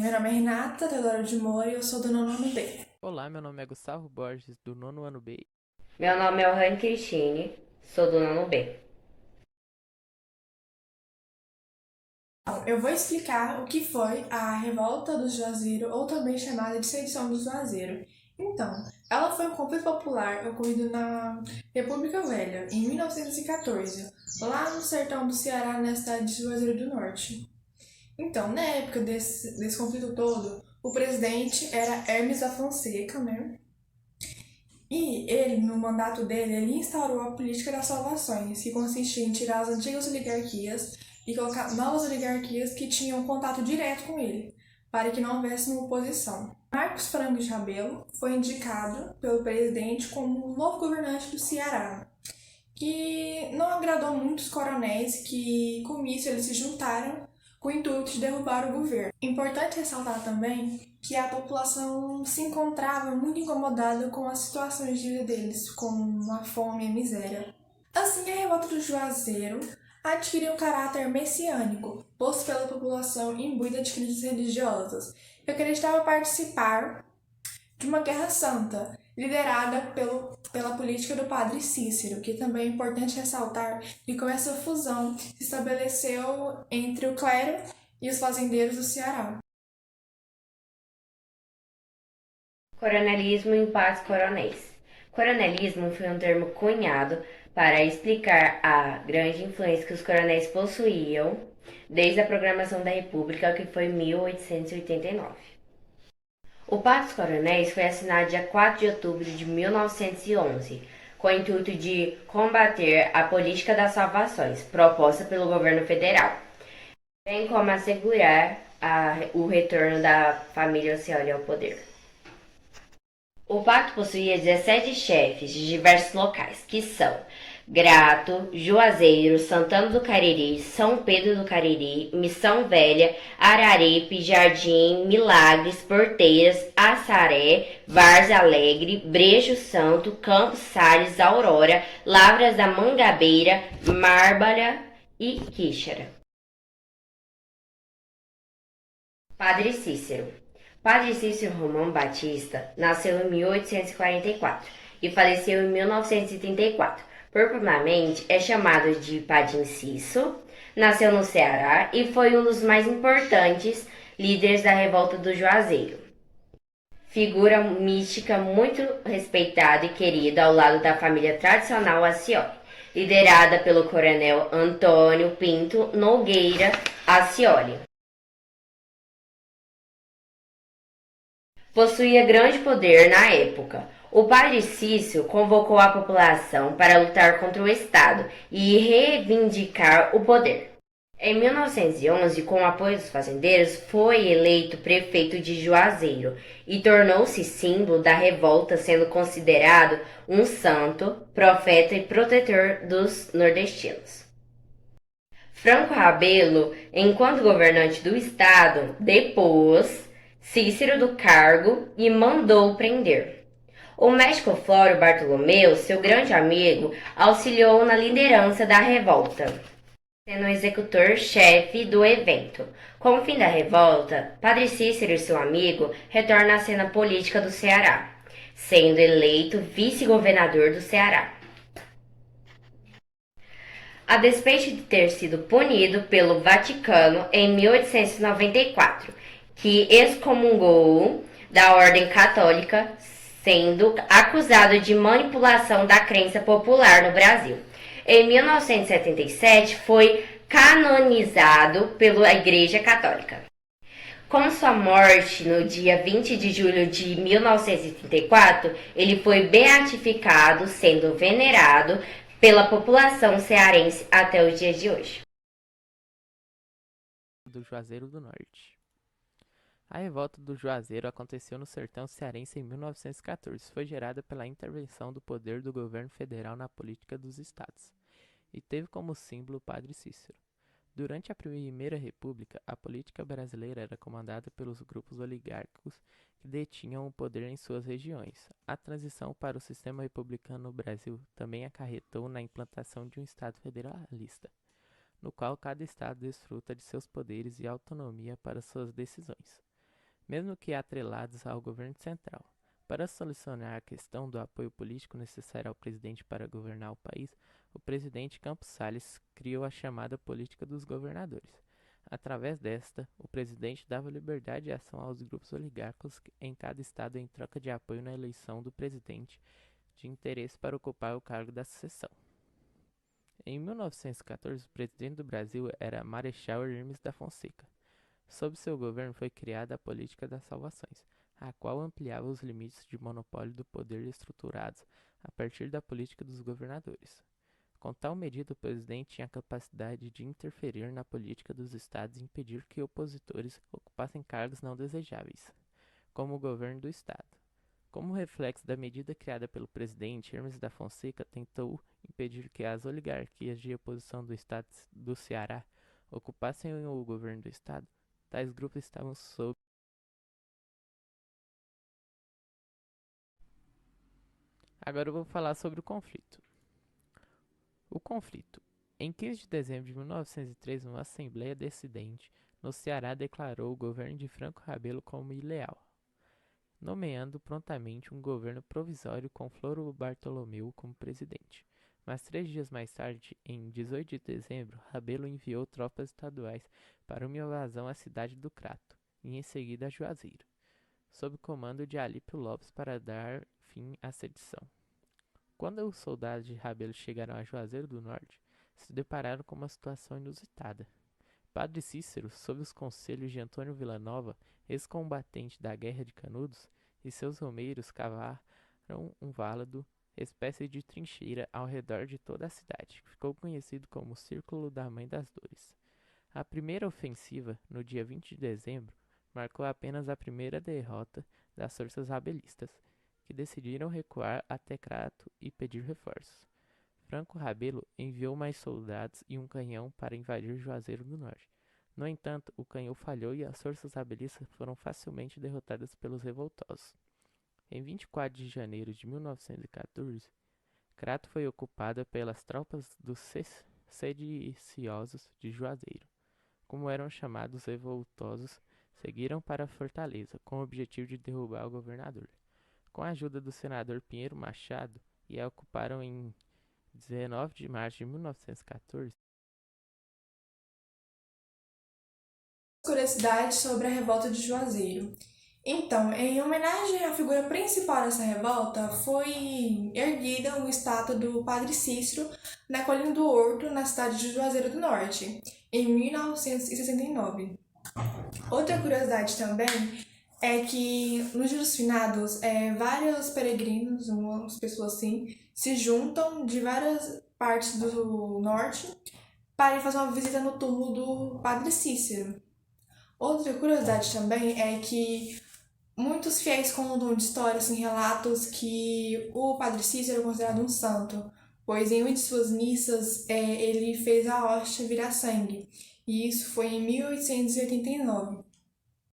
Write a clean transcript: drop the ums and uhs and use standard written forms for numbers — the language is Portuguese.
Meu nome é Renata Teodoro de Moura e eu sou do nono ano B. Olá, meu nome é Gustavo Borges, do nono ano B. Meu nome é Rani Cristine, sou do nono B. Eu vou explicar o que foi a Revolta do Juazeiro, ou também chamada de Sedição do Juazeiro. Então, ela foi um conflito popular ocorrido na República Velha, em 1914, lá no sertão do Ceará, na cidade de Juazeiro do Norte. Então, na época desse conflito todo, o presidente era Hermes da Fonseca, né? E ele, no mandato dele, ele instaurou a política das salvações, que consistia em tirar as antigas oligarquias e colocar novas oligarquias que tinham contato direto com ele, para que não houvesse uma oposição. Marcos Franco de Rabelo foi indicado pelo presidente como o novo governante do Ceará, que não agradou muitos coronéis que, com isso, eles se juntaram com o intuito de derrubar o governo. Importante ressaltar também que a população se encontrava muito incomodada com as situações de vida deles, como a fome e a miséria. Assim, a revolta do Juazeiro adquiriu um caráter messiânico, posto pela população imbuída de crenças religiosas, que acreditava participar de uma guerra santa, liderada pela política do padre Cícero, que também é importante ressaltar que com essa fusão se estabeleceu entre o clero e os fazendeiros do Ceará. Coronelismo e impactos coronéis. Coronelismo foi um termo cunhado para explicar a grande influência que os coronéis possuíam desde a proclamação da República, que foi em 1889. O Pacto dos Coronéis foi assinado dia 4 de outubro de 1911, com o intuito de combater a política das salvações proposta pelo governo federal, bem como assegurar o retorno da família Cioli ao poder. O pacto possuía 17 chefes de diversos locais, que são Grato, Juazeiro, Santana do Cariri, São Pedro do Cariri, Missão Velha, Araripe, Jardim, Milagres, Porteiras, Assaré, Várzea Alegre, Brejo Santo, Campos Sales, Aurora, Lavras da Mangabeira, Márbara e Quixara. Padre Cícero. Padre Cícero Romão Batista nasceu em 1844 e faleceu em 1934. Popularmente é chamado de Padre Cícero. Nasceu no Ceará e foi um dos mais importantes líderes da revolta do Juazeiro. Figura mística muito respeitada e querida ao lado da família tradicional Acioli, liderada pelo coronel Antônio Pinto Nogueira Acioli. Possuía grande poder na época. O padre Cício convocou a população para lutar contra o Estado e reivindicar o poder. Em 1911, com o apoio dos fazendeiros, foi eleito prefeito de Juazeiro e tornou-se símbolo da revolta, sendo considerado um santo, profeta e protetor dos nordestinos. Franco Rabelo, enquanto governante do estado, depôs Cícero do cargo e mandou prender. O médico Flório Bartolomeu, seu grande amigo, auxiliou na liderança da revolta, sendo o executor-chefe do evento. Com o fim da revolta, Padre Cícero e seu amigo retornam à cena política do Ceará, sendo eleito vice-governador do Ceará. A despeito de ter sido punido pelo Vaticano em 1894, que excomungou da Ordem Católica, sendo acusado de manipulação da crença popular no Brasil. Em 1977, foi canonizado pela Igreja Católica. Com sua morte no dia 20 de julho de 1934, ele foi beatificado, sendo venerado pela população cearense até o dia de hoje. Do Juazeiro do Norte. A revolta do Juazeiro aconteceu no sertão cearense em 1914. Foi gerada pela intervenção do poder do governo federal na política dos estados e teve como símbolo o padre Cícero. Durante a Primeira República, a política brasileira era comandada pelos grupos oligárquicos que detinham o poder em suas regiões. A transição para o sistema republicano no Brasil também acarretou na implantação de um Estado federalista, no qual cada estado desfruta de seus poderes e autonomia para suas decisões. mesmo que atrelados ao governo central. Para solucionar a questão do apoio político necessário ao presidente para governar o país, o presidente Campos Salles criou a chamada política dos governadores. Através desta, o presidente dava liberdade de ação aos grupos oligárquicos em cada estado em troca de apoio na eleição do presidente de interesse para ocupar o cargo da sucessão. Em 1914, o presidente do Brasil era Marechal Hermes da Fonseca. Sob seu governo foi criada a Política das Salvações, a qual ampliava os limites de monopólio do poder estruturados a partir da política dos governadores. Com tal medida, o presidente tinha a capacidade de interferir na política dos estados e impedir que opositores ocupassem cargos não desejáveis, como o governo do estado. Como reflexo da medida criada pelo presidente, Hermes da Fonseca tentou impedir que as oligarquias de oposição do estado do Ceará ocupassem o governo do estado. Tais grupos estavam sob. Agora eu vou falar sobre o conflito. O conflito. Em 15 de dezembro de 1903, uma Assembleia Dissidente no Ceará declarou o governo de Franco Rabelo como ileal, nomeando prontamente um governo provisório com Floro Bartolomeu como presidente. Mas 3 dias mais tarde, em 18 de dezembro, Rabelo enviou tropas estaduais para uma invasão à cidade do Crato e em seguida a Juazeiro, sob comando de Alípio Lopes para dar fim à sedição. Quando os soldados de Rabelo chegaram a Juazeiro do Norte, se depararam com uma situação inusitada. Padre Cícero, sob os conselhos de Antônio Villanova, ex-combatente da Guerra de Canudos, e seus romeiros cavaram um válido, espécie de trincheira ao redor de toda a cidade, que ficou conhecido como Círculo da Mãe das Dores. A primeira ofensiva, no dia 20 de dezembro, marcou apenas a primeira derrota das forças rabelistas, que decidiram recuar até Crato e pedir reforços. Franco Rabelo enviou mais soldados e um canhão para invadir Juazeiro do Norte. No entanto, o canhão falhou e as forças rabelistas foram facilmente derrotadas pelos revoltosos. Em 24 de janeiro de 1914, Crato foi ocupada pelas tropas dos sediciosos de Juazeiro. Como eram chamados, os revoltosos seguiram para a fortaleza, com o objetivo de derrubar o governador. Com a ajuda do senador Pinheiro Machado, e a ocuparam em 19 de março de 1914. Curiosidade sobre a revolta de Juazeiro. Então, em homenagem à figura principal dessa revolta, foi erguida uma estátua do Padre Cícero na Colina do Horto, na cidade de Juazeiro do Norte, em 1969. Outra curiosidade também é que nos Dias dos Finados, vários peregrinos, umas pessoas assim, se juntam de várias partes do norte para ir fazer uma visita no túmulo do Padre Cícero. Outra curiosidade também é que muitos fiéis contam de histórias, assim, relatos que o Padre Cícero é considerado um santo, pois em uma de suas missas ele fez a hóstia virar sangue, e isso foi em 1889.